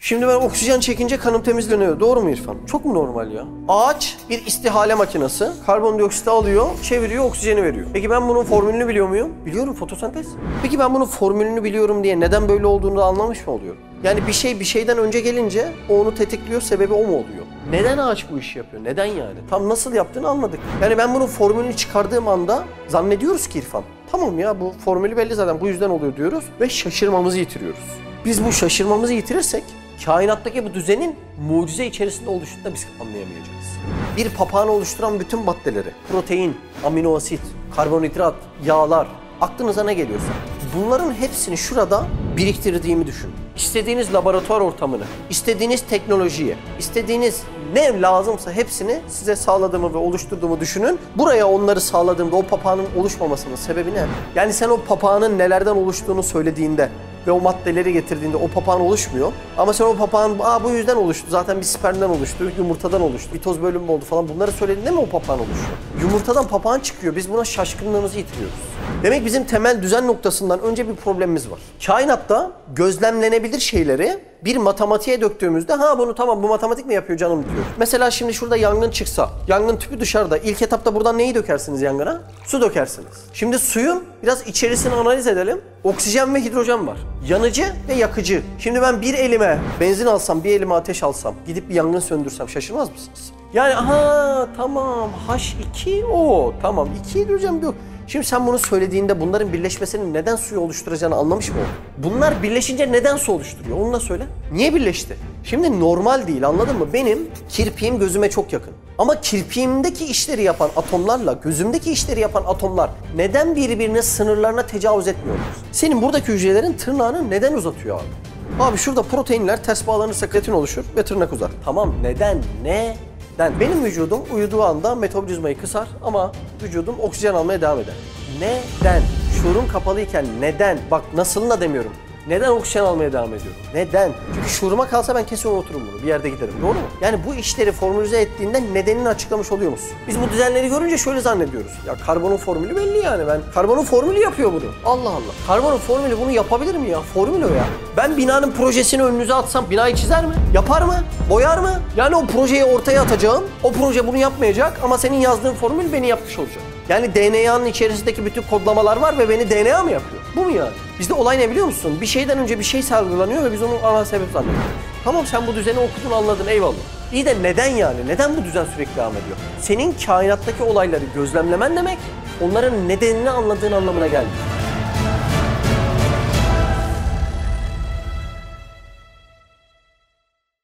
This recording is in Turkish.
Şimdi ben oksijen çekince kanım temizleniyor. Doğru mu İrfan? Çok mu normal ya? Ağaç bir istihale makinesi. Karbondioksiti alıyor, çeviriyor, oksijeni veriyor. Peki ben bunun formülünü biliyor muyum? Biliyorum, fotosentez. Peki ben bunun formülünü biliyorum diye neden böyle olduğunu da anlamış mı oluyorum? Yani bir şey bir şeyden önce gelince o onu tetikliyor, sebebi o mu oluyor? Neden ağaç bu işi yapıyor? Neden yani? Tam nasıl yaptığını anladık. Yani ben bunun formülünü çıkardığım anda zannediyoruz ki İrfan, tamam ya bu formülü belli zaten bu yüzden oluyor diyoruz ve şaşırmamızı yitiriyoruz. Biz bu şaşırmamızı yitirirsek kainattaki bu düzenin mucize içerisinde oluştuğunu da biz anlayamayacağız. Bir papağanı oluşturan bütün maddeleri, protein, amino asit, karbonhidrat, yağlar, aklınıza ne geliyorsa bunların hepsini şurada biriktirdiğimi düşünün. İstediğiniz laboratuvar ortamını, istediğiniz teknolojiyi, istediğiniz ne lazımsa hepsini size sağladığımı ve oluşturduğumu düşünün. Buraya onları sağladığımda o papağanın oluşmamasının sebebi ne? Yani sen o papağanın nelerden oluştuğunu söylediğinde ve o maddeleri getirdiğinde o papağan oluşmuyor. Ama sen o papağan bu yüzden oluştu, zaten bir spermden oluştu, yumurtadan oluştu, mitoz bölünme oldu falan bunları söylediğinde mi o papağan oluşuyor? Yumurtadan papağan çıkıyor, biz buna şaşkınlığımızı yitiriyoruz. Demek bizim temel düzen noktasından önce bir problemimiz var. Kainatta gözlemlenebilir şeyleri bir matematiğe döktüğümüzde bunu tamam bu matematik mi yapıyor canım diyor. Mesela şimdi şurada yangın çıksa, yangın tüpü dışarıda. İlk etapta buradan neyi dökersiniz yangına? Su dökersiniz. Şimdi suyun biraz içerisini analiz edelim. Oksijen ve hidrojen var. Yanıcı ve yakıcı. Şimdi ben bir elime benzin alsam, bir elime ateş alsam, gidip bir yangın söndürsem şaşırmaz mısınız? Yani tamam H2O tamam 2 hidrojen yok. Şimdi sen bunu söylediğinde bunların birleşmesinin neden suyu oluşturacağını anlamış mı oldun? Bunlar birleşince neden su oluşturuyor? Onu da söyle. Niye birleşti? Şimdi normal değil, anladın mı? Benim kirpiğim gözüme çok yakın. Ama kirpiğimdeki işleri yapan atomlarla gözümdeki işleri yapan atomlar neden birbirine sınırlarına tecavüz etmiyorlar? Senin buradaki hücrelerin tırnağını neden uzatıyor abi? Abi şurada proteinler ters bağlanırsa kreatin oluşur ve tırnak uzar. Tamam neden? Benim vücudum uyuduğu anda metabolizmayı kısar ama vücudum oksijen almaya devam eder. Neden? Şuurum kapalıyken neden? Bak nasılını da demiyorum. Neden oksijen almaya devam ediyorum? Neden? Çünkü şuuruma kalsa ben kesin unuturum bunu. Bir yerde giderim. Doğru mu? Yani bu işleri formülize ettiğinde nedenini açıklamış oluyor musun? Biz bu düzenleri görünce şöyle zannediyoruz. Ya karbonun formülü belli yani. Karbonun formülü yapıyor bunu. Allah Allah. Karbonun formülü bunu yapabilir mi ya? Formül o ya. Ben binanın projesini önünüze atsam binayı çizer mi? Yapar mı? Boyar mı? Yani o projeyi ortaya atacağım. O proje bunu yapmayacak ama senin yazdığın formül beni yapmış olacak. Yani DNA'nın içerisindeki bütün kodlamalar var ve beni DNA mı yapıyor? Bu mu yani? Bizde olay ne biliyor musun? Bir şeyden önce bir şey salgılanıyor ve biz onun ana sebep zannediyoruz. Tamam sen bu düzeni okudun anladın eyvallah. İyi de neden yani? Neden bu düzen sürekli devam ediyor? Senin kainattaki olayları gözlemlemen demek onların nedenini anladığın anlamına gelmiyor.